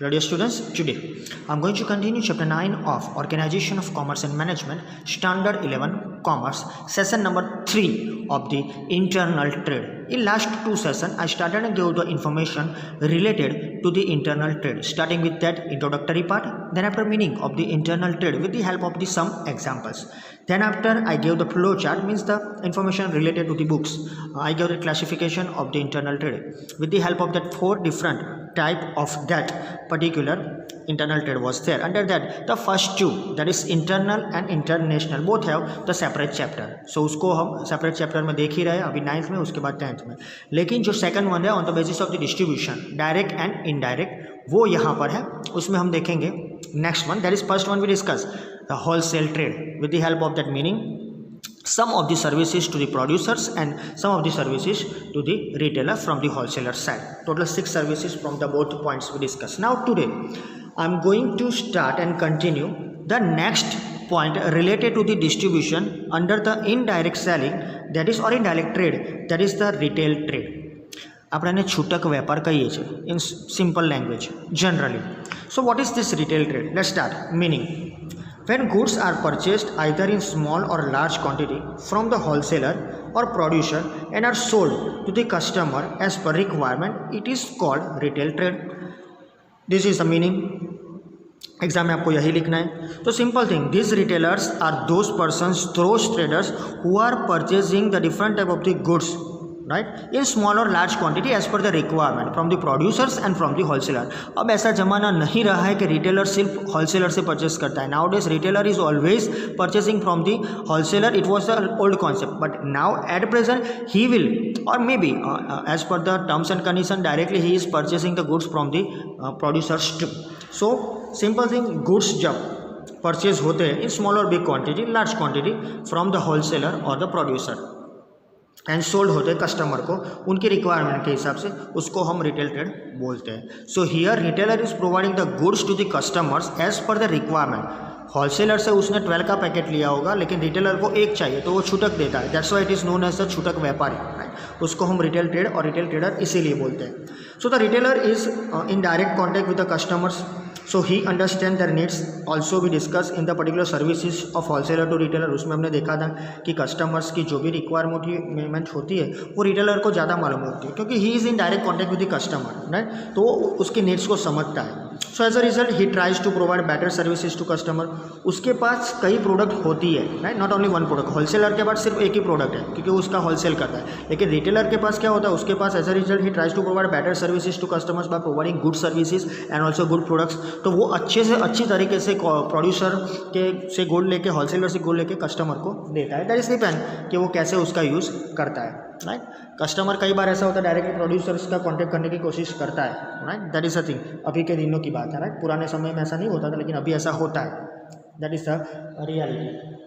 Dear students, today I am going to continue chapter 9 of Organization of Commerce and Management, Standard 11 Commerce, session number 3 of the internal trade. In last two sessions, I started and gave the information related to the internal trade, starting with that introductory part, then after meaning of the internal trade with the help of the some examples. Then after I gave the flow chart, means the information related to the books. I gave the classification of the internal trade with the help of that 4 different type of that particular internal trade was there. Under that the first two, that is internal and international, both have the separate chapter. So उसको हम separate chapter में देख ही रहे हैं, अभी 9th में, उसके बाद 10th में. लेकिन जो second one है on the basis of the distribution, direct and indirect, वो यहाँ पर है, उसमें हम देखेंगे. Next one, that is first one we discuss the wholesale trade with the help of that meaning some of the services to the producers and some of the services to the retailer from the wholesaler side. Total 6 services from the both points we discussed. Now today I am going to start and continue the next point related to the distribution under the indirect selling, that is or indirect trade, that is the retail trade. આપણે છૂટક વેપાર કહીએ છીએ in simple language generally. So what is this retail trade? Let's start. Meaning, when goods are purchased either in small or large quantity from the wholesaler or producer and are sold to the customer as per requirement, it is called retail trade. This is the meaning. Exam में आपको यही लिखना है. तो simple thing, this retailers are those persons, those traders who are purchasing the different type of the goods, right, in small और large quantity as per the requirement from the producers and from the wholesaler. अब ऐसा जमाना नहीं रहा है कि retailer सिर्फ wholesaler से परचेस करता है. Nowadays retailer is always purchasing from the wholesaler. It was the old concept, but now at present he will और may be as per the terms and condition directly he is purchasing the goods from the producers too. So simple thing, goods जब purchase होते हैं in small और big quantity, large quantity from the wholesaler और the producer and sold होते हैं customer को उनकी requirement के हिसाब से, उसको हम रिटेल ट्रेड बोलते हैं. So here retailer is providing the goods to the customers as per the requirement. Wholesaler से उसने 12 का पैकेट लिया होगा लेकिन रिटेलर को 1 चाहिए तो वो छूटक देता है. That's why it is known as the छूटक व्यापारी, राइट. उसको हम रिटेल ट्रेड और रिटेल ट्रेडर इसीलिए बोलते हैं. So the retailer is in direct contact with the customers. So he understand their needs. Also we discuss in the particular services of wholesaler to retailer. उसमें हमने देखा था कि कस्टमर्स की जो भी रिक्वायरमेंट होती है वो रिटेलर को ज़्यादा मालूम होती है क्योंकि he is in direct contact with the customer, right. तो उसकी नीड्स को समझता है. So as a result he tries to provide better services to customer. उसके पास कई प्रोडक्ट होती है, right, not only one product. Wholesaler के पास सिर्फ एक ही प्रोडक्ट है क्योंकि उसका होलसेल करता है, लेकिन रिटेलर के पास क्या होता है, उसके पास as a result he tries to provide better services to customers by providing good services and also good products. तो वो अच्छे से अच्छी तरीके से प्रोड्यूसर के से गुड लेके, होलसेलर से गुड लेके कस्टमर को देता है. दैट इज डिपेंड कि वो कैसे उसका यूज़ करता है, राइट. कस्टमर कई बार ऐसा होता है डायरेक्टली प्रोड्यूसर्स का कांटेक्ट करने की कोशिश करता है, right. That is a thing. अभी के दिनों की बात है, राइट. पुराने समय में ऐसा नहीं होता था लेकिन अभी ऐसा होता है. That is the reality.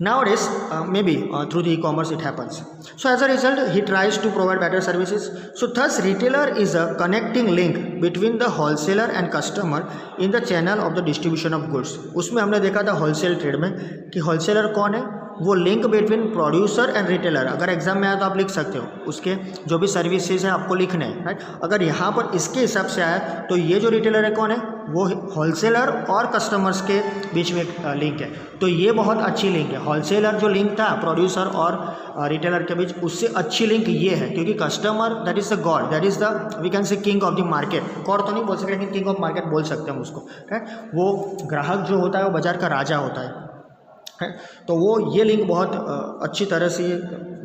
Nowadays, maybe through the e-commerce it happens. So as a result, he tries to provide better services. So thus, retailer is a connecting link between the wholesaler and customer in the channel of the distribution of goods. उसमें हमने देखा था wholesale trade में कि wholesaler कौन है, वो link between producer and retailer. अगर एग्जाम में आया तो आप लिख सकते हो, उसके जो भी सर्विसेज है आपको लिखने हैं, राइट. अगर यहाँ पर इसके हिसाब से आया तो ये जो रिटेलर है कौन है, वो होलसेलर और कस्टमर्स के बीच में एक लिंक है. तो ये बहुत अच्छी लिंक है. होलसेलर जो लिंक था प्रोड्यूसर और रिटेलर के बीच, उससे अच्छी लिंक ये है क्योंकि customer that is the god, that is the we can say king of the market. God तो नहीं बोल सकते लेकिन किंग ऑफ मार्केट बोल सकते हैं हम उसको, राइट. वो ग्राहक जो होता है वो बाजार का राजा होता है. तो वो ये लिंक बहुत अच्छी तरह से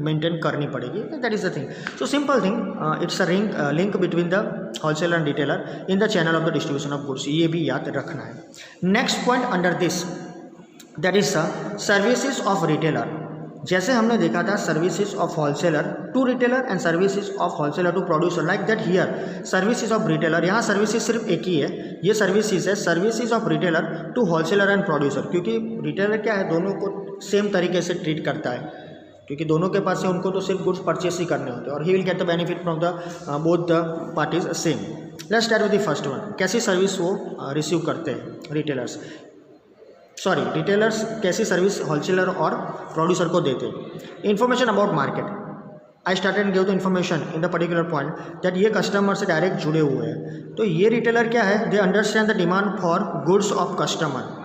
मेंटेन करनी पड़ेगी. That is the thing. So simple thing, it's a link between the wholesaler and retailer in the channel of the distribution of goods. ये भी याद रखना है. Next point under this, that is the services of retailer. जैसे हमने देखा था services of wholesaler to retailer and services of wholesaler to producer, like that here services of retailer. यहाँ सर्विसेज सिर्फ एक ही है, ये सर्विसेज है services of retailer to wholesaler and producer. क्योंकि रिटेलर क्या है, दोनों को सेम तरीके से ट्रीट करता है क्योंकि दोनों के पास से उनको तो सिर्फ गुड्स परचेस ही करने होते हैं और he will get the benefit from the both the parties same. Let's start with the first one. कैसी सर्विस वो रिसीव करते हैं रिटेलर्स, रिटेलर्स कैसी सर्विस होलसेलर और प्रोड्यूसर को देते हैं. Information about market. I started give the information in the particular point that ये कस्टमर से डायरेक्ट जुड़े हुए हैं। तो ये रिटेलर क्या है, they understand the demand for goods of customer,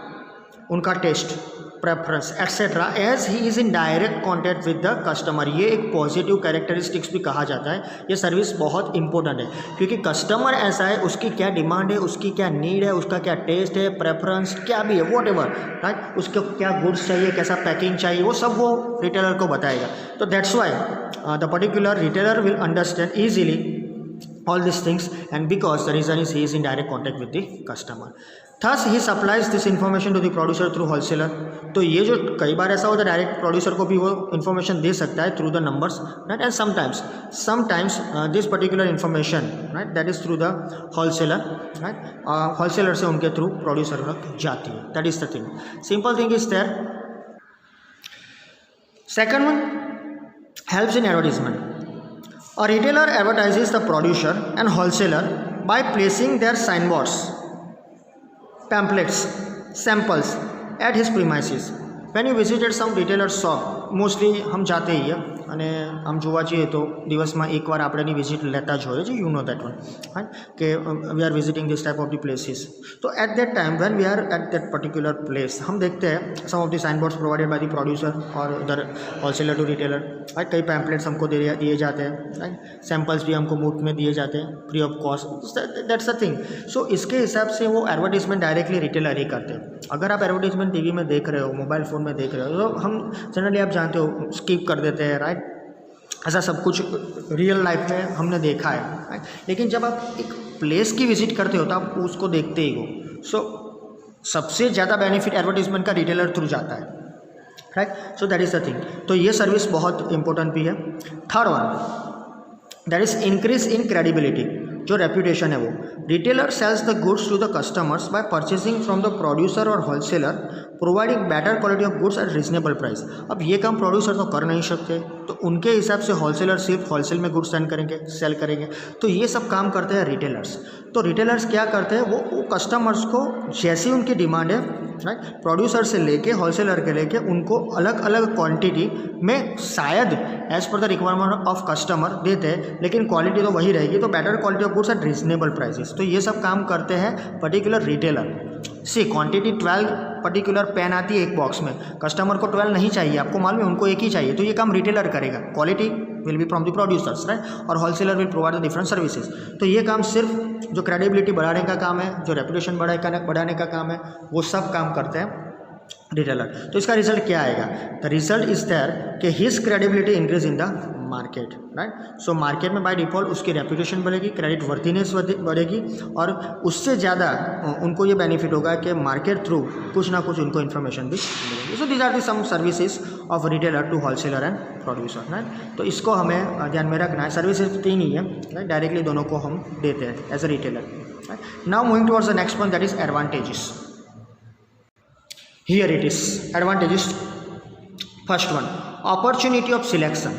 उनका taste, preference etcetera, as he is in direct contact with the customer. ये एक पॉजिटिव कैरेक्टरिस्टिक्स भी कहा जाता है। ये सर्विस बहुत इंपॉर्टेंट है क्योंकि कस्टमर ऐसा है, उसकी क्या डिमांड है, उसकी क्या नीड है, उसका क्या टेस्ट है, प्रेफरेंस क्या भी है, वॉट एवर, राइट, उसको क्या गुड्स चाहिए, कैसा पैकिंग चाहिए, वो सब वो रिटेलर को बताएगा। तो that's why the particular retailer will understand easily all these things, and because the reason is he is in direct contact with the customer, thus he supplies this information to the producer through wholesaler। तो ये जो कई बार ऐसा होता है direct producer को भी वो इन्फॉर्मेशन दे सकता है through the numbers, right, and sometimes this particular information, right, that is through the wholesaler, right, wholesaler से उनके थ्रू प्रोड्यूसर तक जाती है। That is the thing, simple thing is there. Second one, helps in advertisement. A retailer advertises the producer and wholesaler by placing their signboards, pamphlets, samples at his premises. When you visited some retailer shop, mostly हम જાતે ही અને આમ જોવા જઈએ તો દિવસમાં એકવાર આપણે એની વિઝિટ લેતા જ હોઈએ છીએ, you know that one, right, કે we are visiting this type of the places. तो at that time when we are at that particular place, हम देखते हैं some of the sign boards provided by the producer और उधर wholesaler to retailer, right, कई pamphlets हमको दिए जाते हैं, राइट, सैम्पल्स भी हमको मुफ्त में दिए जाते हैं free of cost, that's the thing. So इसके हिसाब से वो एडवर्टीजमेंट डायरेक्टली रिटेलर ही करते हैं। अगर आप एडवर्टीजमेंट टीवी में देख रहे हो, मोबाइल फ़ोन में देख रहे हो, तो हम जनरली आप जानते हो स्किप कर देते हैं, राइट, ऐसा सब कुछ रियल लाइफ में हमने देखा है, राइट। लेकिन जब आप एक प्लेस की विजिट करते हो तो आप उसको देखते ही हो। सो सबसे ज़्यादा बेनिफिट एडवर्टीजमेंट का रिटेलर थ्रू जाता है, right. So that is the thing. तो ये सर्विस बहुत इंपॉर्टेंट भी है। Third one, that is increase in credibility. जो रेप्यूटेशन है वो, retailer sells the goods to the customers by purchasing from the producer और wholesaler, providing better quality of goods at reasonable price. अब ये काम प्रोड्यूसर तो कर नहीं सकते, तो उनके हिसाब से होलसेलर सिर्फ होलसेल में गुड्स सेल करेंगे। तो ये सब काम करते हैं रिटेलर्स। तो रिटेलर्स क्या करते हैं, वो कस्टमर्स को जैसी उनकी डिमांड है, राइट, प्रोड्यूसर से लेके होलसेलर के लेके उनको अलग अलग क्वांटिटी में शायद as per the requirement of customer देते हैं, लेकिन क्वालिटी तो वही रहेगी। तो better quality of goods at reasonable prices. तो ये सब काम करते हैं पर्टिकुलर रिटेलर। सी क्वांटिटी 12 पर्टिकुलर पेन आती है एक बॉक्स में, कस्टमर को 12 नहीं चाहिए, आपको मालूम है उनको एक ही चाहिए, तो ये काम रिटेलर करेगा। Quality will be from the producers, right, और wholesaler will provide the different services. तो ये काम सिर्फ जो क्रेडिबिलिटी बढ़ाने का काम है, जो रेपुटेशन बढ़ाने का काम है, वो सब काम करते हैं रिटेलर। तो इसका रिजल्ट क्या आएगा? द रिजल्ट इज देयर कि his credibility increase in the market, right. So market में बाय डिफॉल्ट उसकी रेपुटेशन बढ़ेगी, क्रेडिट वर्दीनेस बढ़ेगी, और उससे ज़्यादा उनको ये बेनिफिट होगा कि मार्केट थ्रू कुछ ना कुछ उनको इन्फॉर्मेशन भी मिलेगी। So these are the some services of retailer to wholesaler and producer, right. तो इसको हमें ध्यान में रखना है। सर्विसेज 3 ही है, राइट, डायरेक्टली दोनों को हम देते हैं as a retailer, right. Now moving towards the next point, that is advantages. Here it is, advantages. First one, opportunity of selection.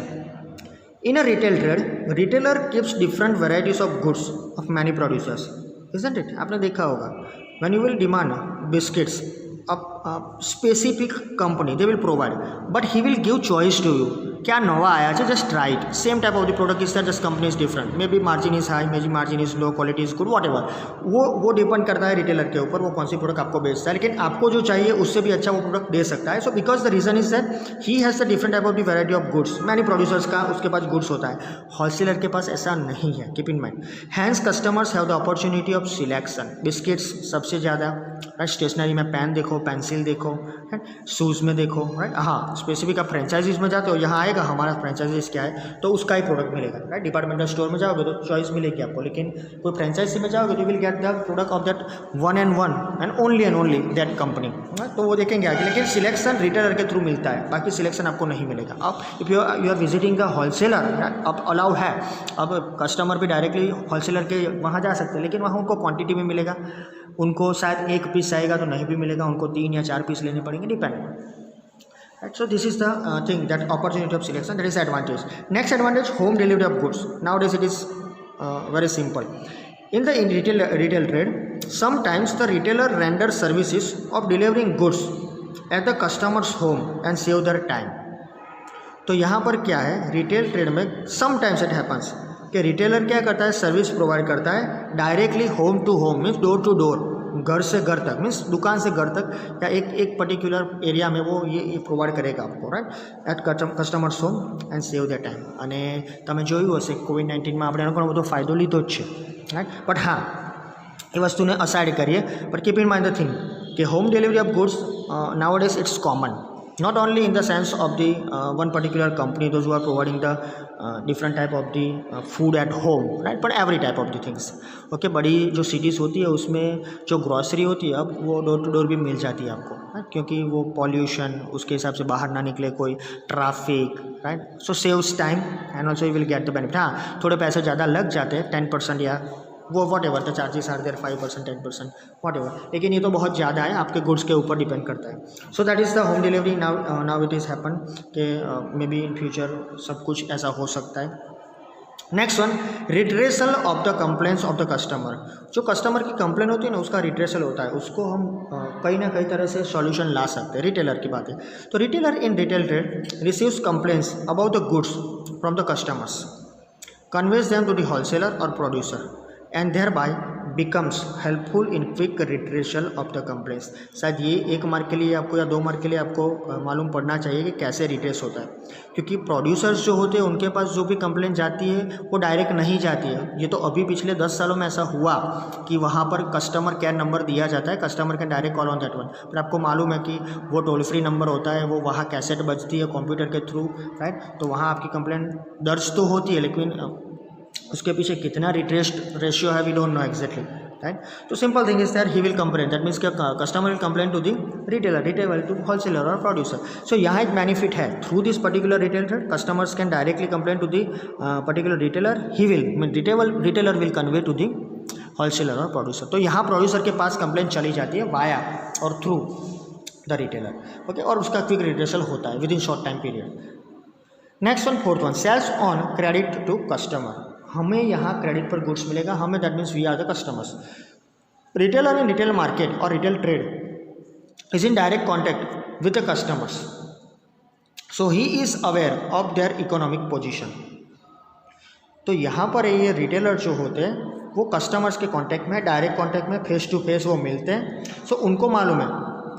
In a retail trade, retailer keeps different varieties of goods of many producers, isn't it? आपने देखा होगा, when you will demand biscuits, a specific company they will provide, but he will give choice to you. क्या नवा आया है, just try it, same type of the product is that, just company is different, may be margin is high, may be margin is low, quality is good, what ever. वो depend करता है retailer के ऊपर, वो कौन सी product आपको बेचता है, लेकिन आपको जो चाहिए उससे भी अच्छा वो प्रोडक्ट दे सकता है। So because the reason is that he has the different type of the variety of goods. Many producers का उसके पास गुड्स होता है, होलसेलर के पास ऐसा नहीं है, keep in mind. Hence customers have the opportunity of selection. Biscuits सबसे ज़्यादा, राइट, स्टेशनरी में पेन देखो, पेंसिल देखो, शूज़ में देखो, राइट। हाँ, स्पेसिफिक आप फ्रेंचाइजीज में जाते हो, यहाँ आएगा हमारा फ्रेंचाइजीज क्या है, तो उसका ही प्रोडक्ट मिलेगा, राइट। डिपार्टमेंटल स्टोर में जाओगे तो चॉइस मिलेगी आपको, लेकिन कोई फ्रेंचाइजी में जाओगे तो will get the product of that one and only that company, तो वो देखेंगे आगे। लेकिन सिलेक्शन रिटेलर के थ्रू मिलता है, बाकी सिलेक्शन आपको नहीं मिलेगा। अब if you are visiting the wholesaler, अब अलाउ है, अब कस्टमर भी डायरेक्टली होलसेलर के वहाँ जा सकते हैं, लेकिन वहाँ उनको क्वांटिटी में मिलेगा, उनको शायद 1 पीस आएगा तो नहीं भी मिलेगा, उनको 3 या 4 पीस लेने पड़ेंगे, depend. Right, so this is the thing, that opportunity of selection, that is advantage. Next advantage, home delivery of goods. Nowadays it is very simple. In the retail trade, sometimes the retailer renders services of delivering goods at the customer's home and save their time. तो यहाँ पर क्या है, retail trade में sometimes it happens कि retailer क्या करता है, सर्विस प्रोवाइड करता है directly home to home, means door to door, घर से घर तक, मीन्स दुकान से घर तक, या एक पर्टिक्युलर एरिया में वो ये प्रोवाइड करेगा आपको, right, at customers home and save the time. અને તમે જોયું હશે કોવિડ-19માં આપણે એનો ઘણો બધો ફાયદો લીધો જ છે, રાઈટ. બટ હા, એ વસ્તુને અસાઇડ કરીએ, but keep in mind the thing કે home delivery of goods nowadays it's common, not only in the sense of the one particular company, those who are providing the different type of the food at home, right, but every type of the things. Okay, बड़ी जो cities होती है उसमें जो grocery होती है अब वो डोर टू डोर भी मिल जाती है आपको, right? क्योंकि वो पॉल्यूशन उसके हिसाब से बाहर ना निकले, कोई traffic, right, so saves time and also you will get the benefit. हाँ, थोड़े पैसे ज़्यादा लग जाते हैं, 10% या वो whatever the charges are there, 5%, 10%, whatever, लेकिन ये तो बहुत ज़्यादा है, आपके गुड्स के ऊपर डिपेंड करता है. सो that is the home delivery. Now it is happen कि मे बी इन फ्यूचर सब कुछ ऐसा हो सकता है. Next one, redressal of the complaints of the customer. जो कस्टमर की कंप्लेन होती है ना, उसका रिट्रेसल होता है, उसको हम कहीं ना कहीं तरह से सॉल्यूशन ला सकते हैं. रिटेलर की बात है तो retailer in retail trade receives complaints about the goods from the customers, conveys them to the wholesaler और producer and thereby becomes helpful in quick retrieval of the complaints. शायद ये एक मार्क के लिए आपको या 2 मार्क के लिए आपको मालूम पड़ना चाहिए कि कैसे रिट्रेस होता है, क्योंकि प्रोड्यूसर्स जो होते हैं उनके पास जो भी कंप्लेंट जाती है वो डायरेक्ट नहीं जाती है. ये तो अभी पिछले 10 सालों में ऐसा हुआ कि वहाँ पर कस्टमर केयर नंबर दिया जाता है, customer can direct call on that one. पर आपको मालूम है कि वो टोल फ्री नंबर होता है, वो वहाँ कैसेट बजती है कंप्यूटर के थ्रू, राइट. तो वहाँ आपकी कंप्लेंट दर्ज तो होती है, लेकिन उसके पीछे कितना रिट्रेस्ड रेशियो है we don't know exactly, right. तो simple thing is that he will complain, that means customer will complain to the retailer, retailer to wholesaler और प्रोड्यूसर. सो यहाँ एक बेनिफिट है, through this particular retail trade customers can directly complain to the particular retailer, he will retailer will convey to the wholesaler और producer. तो यहाँ producer के पास complain चली जाती है वाया और थ्रू द रिटेलर, ओके, और उसका क्विक रिट्रेसल होता है within short time period. Next one, fourth one, sales on credit to customer. हमें यहाँ क्रेडिट पर गुड्स मिलेगा, हमें, that means we are the customers. Retailer in retail market और retail trade is in direct contact with the customers, so he is aware of their economic position. तो यहाँ पर ये रिटेलर जो होते हैं वो कस्टमर्स के कांटेक्ट में, डायरेक्ट कांटेक्ट में, फेस टू फेस वो मिलते हैं. सो उनको मालूम है,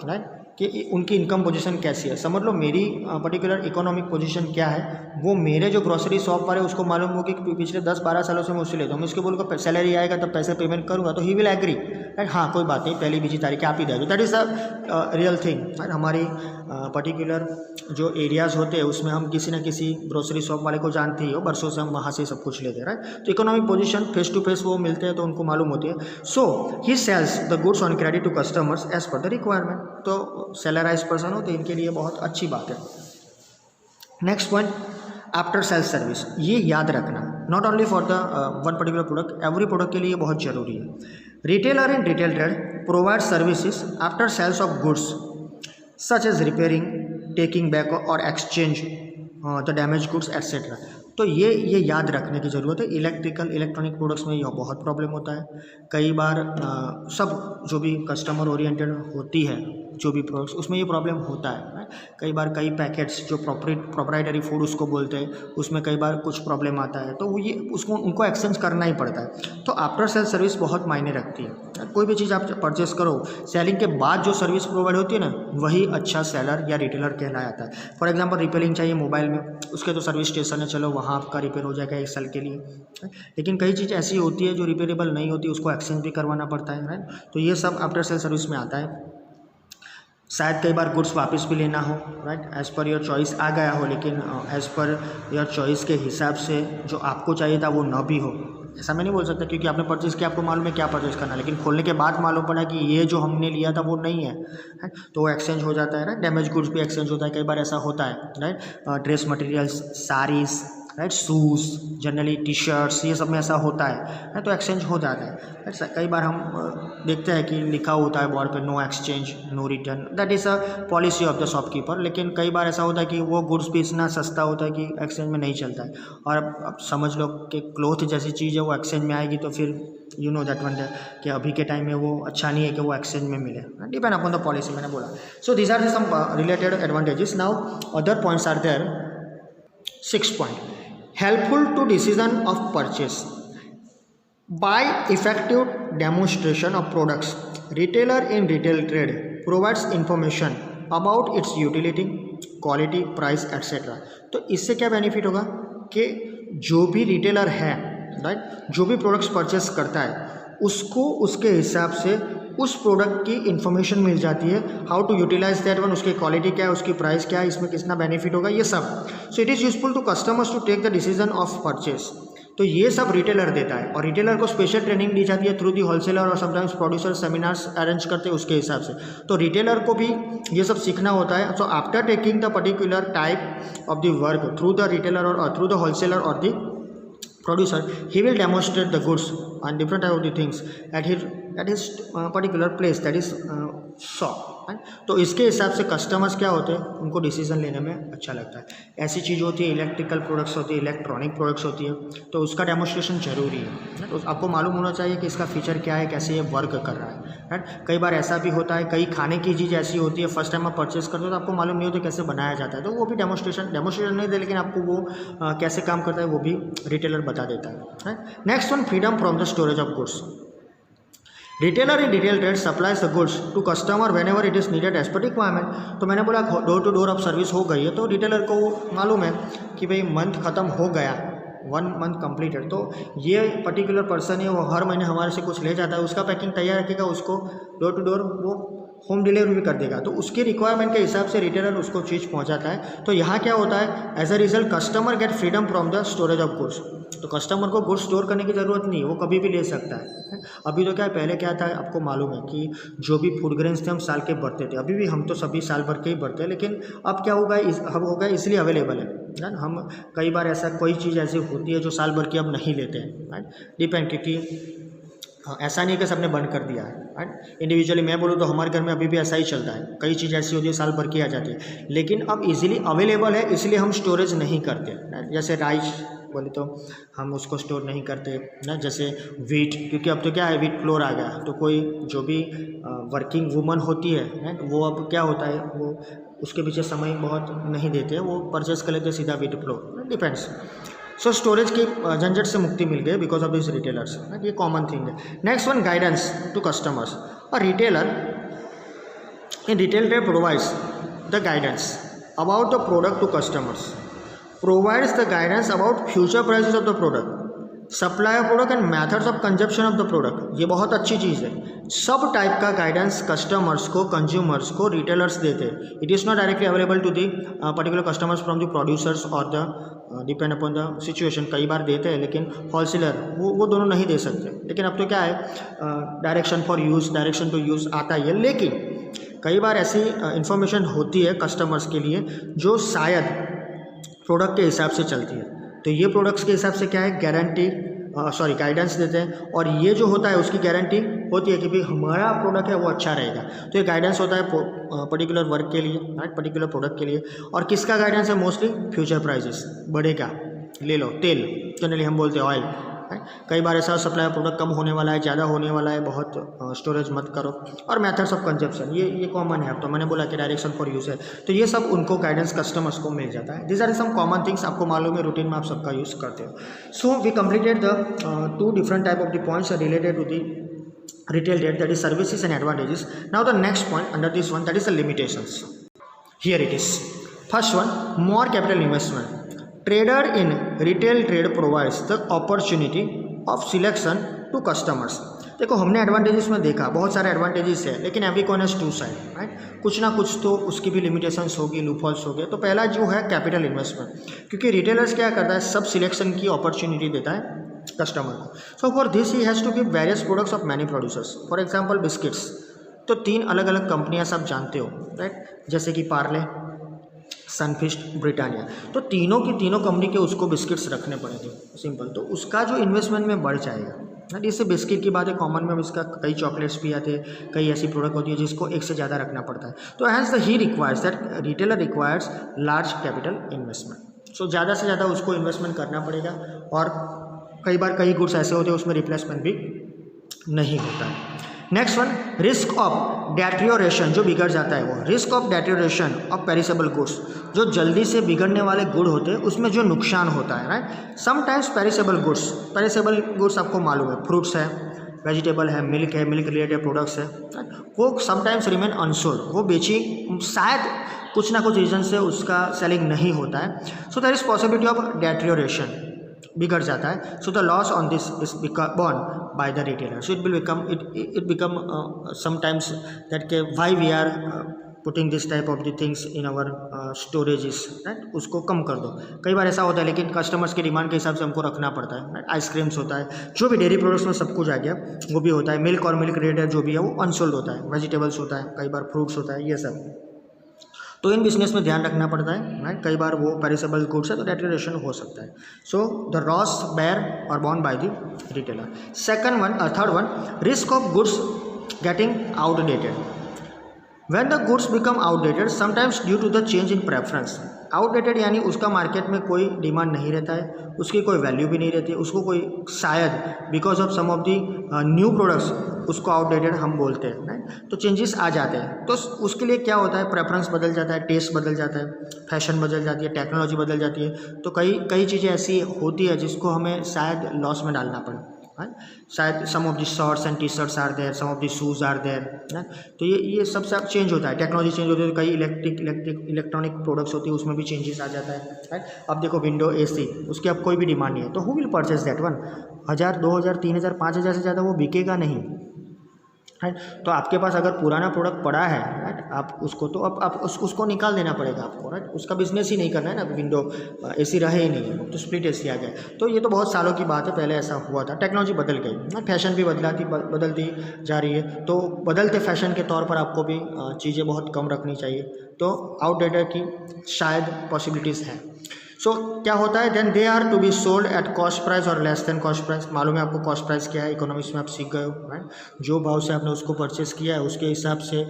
राइट, कि उनकी इनकम पोजीशन कैसी है. समझ लो मेरी पर्टिकुलर इकोनॉमिक पोजीशन क्या है, वो मेरे जो ग्रोसरी शॉप वाले उसको मालूम हो कि पिछले 10-12 सालों से मैं उससे लेता हूँ. मैं इसको बोलूँगा सैलरी आएगा तब पैसे पेमेंट करूँगा, तो ही विल एग्री, राइट. हाँ, कोई बात नहीं, पहली बीजी तारीख आप ही दे दो, that is a real thing, right. हमारी पर्टिकुलर जो एरियाज़ होते हैं उसमें हम किसी न किसी ग्रोसरी शॉप वाले को जानते ही हो, बरसों से हम वहाँ से सब कुछ लेते हैं, राइट. तो economic position face to face वो मिलते हैं तो उनको मालूम होती है. So he sells the goods on credit to customers as per the requirement. तो सैलराइज पर्सन हो तो इनके लिए बहुत अच्छी बात है. Next point, after sales service. ये याद रखना, not only for the one particular product, every product के लिए बहुत जरूरी है. Retailer in retail trade provide services after sales of goods such as repairing, taking back और exchange the damage goods etcetera. तो ये याद रखने की ज़रूरत है. इलेक्ट्रॉनिक प्रोडक्ट्स में यह बहुत प्रॉब्लम होता है. कई बार सब जो भी कस्टमर ओरिएंटेड होती है जो भी प्रोडक्ट्स, उसमें ये प्रॉब्लम होता है. कई बार कई पैकेट्स जो प्रोप्राइटरी फूड उसको बोलते हैं, उसमें कई बार कुछ प्रॉब्लम आता है, तो वो ये उसको उनको एक्सचेंज करना ही पड़ता है. तो आफ्टर सेल सर्विस बहुत मायने रखती है. कोई भी चीज़ आप परचेस करो, सेलिंग के बाद जो सर्विस प्रोवाइड होती है ना, वही अच्छा सेलर या रिटेलर कहलाया जाता है. फॉर एग्जाम्पल, रिपेयरिंग चाहिए मोबाइल में, उसके तो सर्विस स्टेशन है, चलो वहाँ आपका रिपेयर हो जाएगा 1 साल के लिए. लेकिन कई चीज़ ऐसी होती है जो रिपेयरेबल नहीं होती, उसको एक्सचेंज भी करवाना पड़ता है, राइट. तो ये सब आफ्टर सेल सर्विस में आता है. शायद कई बार गुड्स वापस भी लेना हो, right, as per your choice आ गया हो, लेकिन एज़ पर योर चॉइस के हिसाब से जो आपको चाहिए था वो ना भी हो. ऐसा मैं नहीं बोल सकता, क्योंकि आपने परचेज़ किया, आपको मालूम है क्या परचेज़ करना, लेकिन खोलने के बाद मालूम पड़ा कि ये जो हमने लिया था वो नहीं है, तो वो एक्सचेंज हो जाता है, राइट. डैमेज गुड्स भी एक्सचेंज होता है, कई बार ऐसा होता है, right. Dress materials, saris, right, shoes, generally T shirts, ये सब में ऐसा होता है, तो एक्सचेंज हो जाता है. कई बार हम देखते हैं कि लिखा होता है बोर्ड पे no exchange, no return, that is a policy of the shopkeeper. लेकिन कई बार ऐसा होता है कि वो गुड्स भी इतना सस्ता होता है कि एक्सचेंज में नहीं चलता है. और अब समझ लो कि क्लोथ जैसी चीज़ है वो एक्सचेंज में आएगी, तो फिर यू नो दैट वन कि अभी के टाइम में वो अच्छा नहीं है कि वो एक्सचेंज में मिले, डिपेंड अपॉन द पॉलिसी, मैंने बोला. So these are some related advantages. Now other points are there 6 point, helpful to decision of purchase. By effective demonstration of products, retailer in retail trade provides information about its utility, quality, price, etc. तो इससे क्या benefit होगा कि जो भी retailer है, right, जो भी प्रोडक्ट्स परचेस करता है उसको उसके हिसाब से उस प्रोडक्ट की इन्फॉर्मेशन मिल जाती है, how to utilize that one, उसकी क्वालिटी क्या है, उसकी प्राइस क्या है, इसमें कितना बेनिफिट होगा, ये सब. So it is useful to customers to take the decision of purchase. तो ये सब रिटेलर देता है और रिटेलर को स्पेशल ट्रेनिंग दी जाती है थ्रू दी होलसेलर और समटाइम्स प्रोड्यूसर सेमिनार्स अरेंज करते हैं उसके हिसाब से. तो रिटेलर को भी ये सब सीखना होता है. So after taking the particular type of the work through the retailer और थ्रू द होलसेलर और the producer, he will demonstrate the goods and different type of the things at his particular place, that is shop. तो इसके हिसाब से customers क्या होते हैं, उनको डिसीजन लेने में अच्छा लगता है. ऐसी चीज़ होती है, इलेक्ट्रिकल प्रोडक्ट्स होती है, इलेक्ट्रॉनिक प्रोडक्ट्स होती है, तो उसका डेमोस्ट्रेशन जरूरी है. तो आपको मालूम होना चाहिए कि इसका फीचर क्या है, कैसे ये वर्क कर रहा है. राइट, कई बार ऐसा भी होता है, कई खाने की चीज़ ऐसी होती है फर्स्ट टाइम आप परचेस करते हो तो आपको मालूम नहीं होता कैसे बनाया जाता है, तो वो भी डेमोस्ट्रेशन नहीं दे, लेकिन आपको वो कैसे काम करता है वो भी रिटेलर बता देता है. Next one, freedom from the storage of goods. Retailer in retail trade supplies the goods to customer whenever it is needed as per requirement. तो मैंने बोला डोर टू डोर अब सर्विस हो गई है, तो रिटेलर को मालूम है कि भाई मंथ ख़त्म हो गया, 1 मंथ कंप्लीटेड, तो ये पर्टिकुलर पर्सन है वो हर महीने हमारे से कुछ ले जाता है, उसका पैकिंग तैयार रखेगा, उसको डोर टू डोर वो होम डिलीवरी भी कर देगा. तो उसकी रिक्वायरमेंट के हिसाब से रिटेलर उसको चीज़ पहुंचाता है. तो यहाँ क्या होता है, as a result customer get freedom from the storage of goods. तो कस्टमर को गुड्स स्टोर करने की ज़रूरत नहीं है, वो कभी भी ले सकता है. अभी तो क्या है, पहले क्या था आपको मालूम है कि जो भी फूड ग्रेन्स थे हम साल के भरते थे, अभी भी हम तो सभी साल भर के ही भरते हैं, लेकिन अब क्या होगा, अब होगा इसलिए अवेलेबल है. हम कई बार ऐसा कोई चीज़ ऐसी होती है जो साल भर की अब नहीं लेते हैं, डिपेंड, क्योंकि ऐसा नहीं कि सबने बंद कर दिया है. राइट, इंडिविजुअली मैं बोलूँ तो हमारे घर में अभी भी ऐसा ही चलता है, कई चीज़ ऐसी होती है साल भर की आ जाती है, लेकिन अब इजीली अवेलेबल है इसलिए हम स्टोरेज नहीं करते. जैसे राइस बोले तो हम उसको स्टोर नहीं करते ना, जैसे वीट, क्योंकि अब तो क्या है, वीट फ्लोर आ गया, तो कोई जो भी वर्किंग वुमन होती है वो अब क्या होता है, वो उसके पीछे समय बहुत नहीं देते, वो परचेस कर लेते सीधा wheat flour, depends. So storage की झंझट से मुक्ति मिल गई बिकॉज ऑफ दिस रिटेलर्स. ये कॉमन थिंग है. Next one, guidance to customers. A retailer in retail trade provides the guidance about the product to customers, provides the guidance about future prices of the product, supply of product and methods of consumption of the product. ये बहुत अच्छी चीज़ है. सब type का guidance customers को, consumers को retailers देते हैं. It is not directly available to the particular customers from the producers और the depend upon the situation. कई बार देते हैं लेकिन होलसेलर वो दोनों नहीं दे सकते. लेकिन अब तो क्या है, direction for use, direction to use आता ही है, लेकिन कई बार ऐसी इंफॉर्मेशन होती है कस्टमर्स के लिए जो शायद प्रोडक्ट के हिसाब से चलती है. तो ये प्रोडक्ट्स के हिसाब से क्या है, गारंटी गाइडेंस देते हैं, और ये जो होता है उसकी गारंटी होती है कि भाई हमारा प्रोडक्ट है वो अच्छा रहेगा. तो ये गाइडेंस होता है पर्टिकुलर वर्क के लिए, पर्टिकुलर प्रोडक्ट के लिए. और किसका गाइडेंस है, मोस्टली फ्यूचर प्राइसेस बढ़ेगा. ले लो तेल, जनरली हम बोलते हैं ऑयल. कई बार ऐसा सप्लाई प्रोडक्ट कम होने वाला है, ज़्यादा होने वाला है, बहुत स्टोरेज मत करो. और मेथड्स ऑफ कंजप्शन ये कॉमन है. अब तो मैंने बोला कि डायरेक्शन फॉर यूज़ है, तो ये सब उनको गाइडेंस कस्टमर्स को मिल जाता है. This are some common things, आपको मालूम है, रूटीन में आप सबका यूज़ करते हो. So we completed the 2 different type of the points related to the retail trade, that is services and advantages. Now the next point under this one, that is the limitations. Here it is. First one, more capital investment. Trader in retail trade provides the opportunity of selection to customers. देखो हमने advantages में देखा, बहुत सारे advantages है, लेकिन every coin has 2 side, right. कुछ ना कुछ तो उसकी भी लिमिटेशंस होगी, लूपहोल्स हो गए. तो पहला जो है कैपिटल इन्वेस्टमेंट, क्योंकि रिटेलर्स क्या करता है, सब सिलेक्शन की अपॉर्चुनिटी देता है कस्टमर को. So for this he has to give various products of many producers. For example biscuits, तो 3 अलग अलग कंपनियां सब जानते हो, राइट, जैसे कि पार्ले, सनफिस्ट, ब्रिटानिया. तो तीनों की तीनों कंपनी के उसको बिस्किट्स रखने पड़ेंगे, सिंपल. तो उसका जो इन्वेस्टमेंट में बढ़ जाएगा. इससे बिस्किट की बात है, कॉमन में इसका कई चॉकलेट्स भी आते हैं, कई ऐसी प्रोडक्ट होती है जिसको एक से ज़्यादा रखना पड़ता है. तो has the he requires that retailer requires large capital investment. So ज़्यादा से ज़्यादा उसको इन्वेस्टमेंट करना पड़ेगा. और कई बार कई गुड्स ऐसे होते हैं उसमें रिप्लेसमेंट भी नहीं होता है. Next one, risk of deterioration, जो बिगड़ जाता है वो, risk of deterioration of perishable goods, जो जल्दी से बिगड़ने वाले गुड होते हैं उसमें जो नुकसान होता है, राइट। समटाइम्स पेरिसेबल गुड्स आपको मालूम है, फ्रूट्स है, वेजिटेबल है, मिल्क रिलेटेड प्रोडक्ट्स है, वो समटाइम्स रिमेन अनसोल्ड, वो बेची शायद कुछ ना कुछ रीजन से उसका सेलिंग नहीं होता है, so there is possibility of deterioration, बिगड़ जाता है, so the loss on this is borne by the retailer, so it become sometimes that why we are putting this type of the things in our storages, right, उसको कम कर दो। कई बार ऐसा होता है, लेकिन कस्टमर्स की डिमांड के हिसाब से हमको रखना पड़ता है, राइट। आइसक्रीम्स होता है, जो भी डेयरी प्रोडक्ट्स में सब कुछ आ गया वो भी होता है, मिल्क और मिल्क रिलेटेड जो भी है वो अनसोल्ड होता है, वेजिटेबल्स होता है, कई बार फ्रूट्स होता है, ये सब तो इन बिजनेस में ध्यान रखना पड़ता है, राइट। कई बार वो पेरिसेबल गुड्स है तो डेट्रियोरेशन हो सकता है, सो द लॉस बेयर और borne by the retailer. Third one, risk of goods getting outdated, when the goods become outdated sometimes due to the change in preference. Outdated यानी उसका मार्केट में कोई डिमांड नहीं रहता है, उसकी कोई वैल्यू भी नहीं रहती है, उसको कोई शायद because of some of the new products उसको आउटडेटेड हम बोलते हैं, राइट। तो चेंजेस आ जाते हैं, तो उसके लिए क्या होता है, प्रेफरेंस बदल जाता है, टेस्ट बदल जाता है, फैशन बदल जाती है, टेक्नोलॉजी बदल जाती है, तो कई चीज़ें ऐसी होती है जिसको हमें शायद लॉस में डालना पड़े, शायद some of the shirts and T shirts are there, some of the shoes are there, तो ये सब चेंज होता है, टेक्नोलॉजी चेंज होती है, कई इलेक्ट्रॉनिक प्रोडक्ट्स होती है उसमें भी चेंजेस आ जाता है, राइट। अब देखो विंडो AC, उसकी अब कोई भी डिमांड नहीं है, तो who will purchase that one, 1000 2000 3000 5000 से ज़्यादा वो बिकेगा नहीं, राइट। तो आपके पास अगर पुराना प्रोडक्ट पड़ा है, राइट, आप उसको तो अब आप उसको निकाल देना पड़ेगा आपको, राइट। उसका बिजनेस ही नहीं करना है ना, विंडो AC रहे ही नहीं है, तो स्प्लिट AC आ गया, तो ये तो बहुत सालों की बात है, पहले ऐसा हुआ था, टेक्नोलॉजी बदल गई, फैशन भी बदलती जा रही है, तो बदलते फैशन के तौर पर आपको भी चीज़ें बहुत कम रखनी चाहिए, तो आउटडेटेड की शायद पॉसिबिलिटीज़ हैं। सो क्या होता है, then they are to be sold at cost price और लेस देन कॉस्ट प्राइस। मालूम है आपको कॉस्ट प्राइस क्या है, इकोनॉमिक्स में आप सीख गए हो, राइट। जो भाव से आपने उसको परचेस किया है उसके हिसाब से,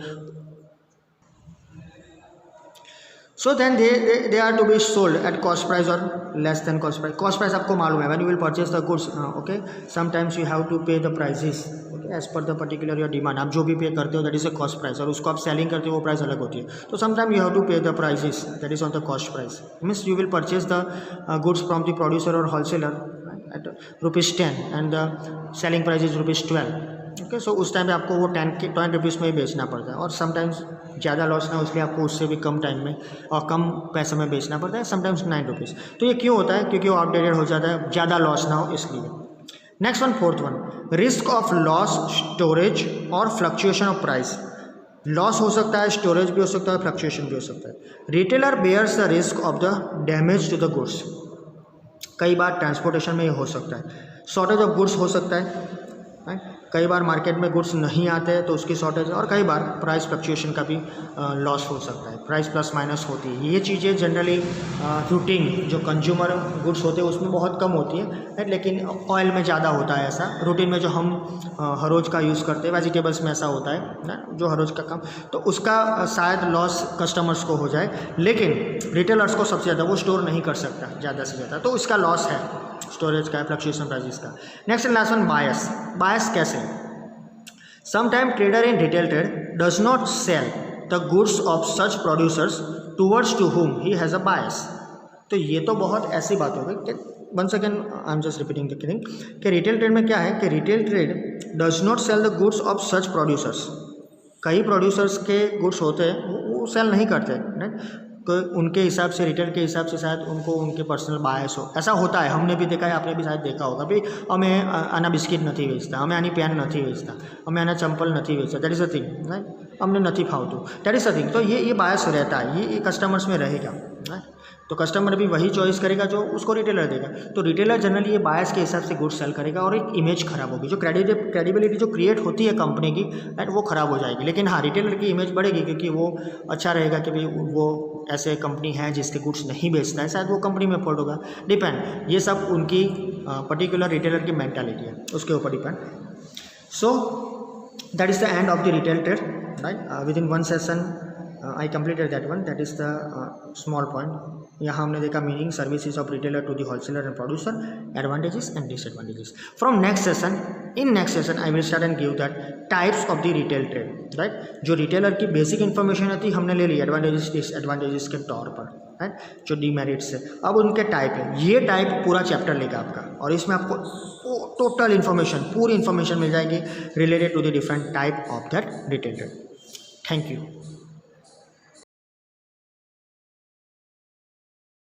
so then they are to be sold at cost price और less than cost price. Cost price आपको मालूम है, when you will purchase the goods, okay, sometimes you have to pay the prices, okay, as per the particular your demand. आप जो भी pay करते हो that is a cost price, और उसको आप सेलिंग करते हो वो प्राइस अलग होती है, तो sometime you have to pay the prices that is on the cost price. Means you will purchase the goods from the producer और wholesaler at ₹10 and the selling price is ₹12, okay. सो उस time पे आपको वो 10 rupees में ही बेचना पड़ता है, और समटाइम्स ज़्यादा लॉस ना हो इसलिए आपको उससे भी कम टाइम में और कम पैसे में बेचना पड़ता है, समटाइम्स 9 रुपीज़। तो ये क्यों होता है, क्योंकि वो आउटडेटेड हो जाता है, ज़्यादा लॉस ना हो इसलिए। Next one, fourth one, risk of loss storage और फ्लक्चुएशन ऑफ प्राइस। लॉस हो सकता है, स्टोरेज भी हो सकता है, फ्लक्चुएशन भी हो सकता है। Retailer bears the risk of the damage to the goods. कई बार ट्रांसपोर्टेशन में ये हो सकता है, शॉर्टेज ऑफ गुड्स हो सकता है, कई बार मार्केट में गुड्स नहीं आते हैं तो उसकी शॉर्टेज है, और कई बार प्राइस फ्लक्चुएशन का भी लॉस हो सकता है, प्राइस प्लस माइनस होती है। ये चीज़ें जनरली रूटीन जो कंज्यूमर गुड्स होते हैं उसमें बहुत कम होती है, लेकिन ऑयल में ज़्यादा होता है ऐसा। रूटीन में जो हम हर रोज़ का यूज़ करते हैं, वेजिटेबल्स में ऐसा होता है ना, जो हर रोज़ का काम, तो उसका शायद लॉस कस्टमर्स को हो जाए, लेकिन रिटेलर्स को सबसे ज़्यादा वो स्टोर नहीं कर सकता ज़्यादा से ज़्यादा, तो इसका लॉस है स्टोरेज का, फ्लक्चुएशन प्राइसेस का। Next and last one, bias. Bias कैसे, sometime trader in retail trade does not sell the goods of such producers towards to whom he has a बायस। तो ये तो बहुत ऐसी बात हो गई कि one second, I am just repeating the thing कि रिटेल ट्रेड में क्या है कि retail trade does not sell the goods of such producers. कई प्रोड्यूसर्स के गुड्स होते हैं वो सेल नहीं करते, राइट, तो उनके हिसाब से, रिटेल के हिसाब से शायद उनको उनके पर्सनल बायस हो, ऐसा होता है, हमने भी देखा है, आपने भी शायद देखा होगा भी, हमें आना बिस्किट नहीं बेचता, हमें आनी पेन नहीं बेचता, हमें आना चंपल नहीं बेचता, that is a thing, right, हमने नहीं फालतू, दैट इज़ अ थिंग। तो ये बायस रहता है, ये कस्टमर्स में रहेगा, राइट। तो कस्टमर भी वही चॉइस करेगा जो उसको रिटेलर देगा, तो रिटेलर जनरली ये बायस के हिसाब से गुड्स सेल करेगा, और एक इमेज खराब होगी, जो क्रेडिबिलिटी जो क्रिएट होती है कंपनी की, राइट, वो खराब हो जाएगी। लेकिन हाँ, रिटेलर की इमेज बढ़ेगी, क्योंकि वो अच्छा रहेगा कि भाई वो ऐसे कंपनी है जिसके गुड्स नहीं बेचता है, शायद वो कंपनी में अफोर्ड होगा, डिपेंड, ये सब उनकी पर्टिकुलर रिटेलर की मेंटालिटी है, उसके ऊपर depend. So that is the end of the retail trade, right. With in one session I completed that one, that is the small point. यहाँ हमने देखा meaning, services of retailer to the wholesaler and producer, advantages and disadvantages. From next session in next session I will start and give that types of the retail trade, right. जो retailer की basic information थी हमने ले ली, advantages disadvantages के तौर पर, right, जो demerits है। अब उनके टाइप है, ये टाइप पूरा चैप्टर लेगा आपका, और इसमें आपको टोटल इन्फॉर्मेशन, पूरी इन्फॉर्मेशन मिल जाएगी related to the different type of that retail trade. Thank you.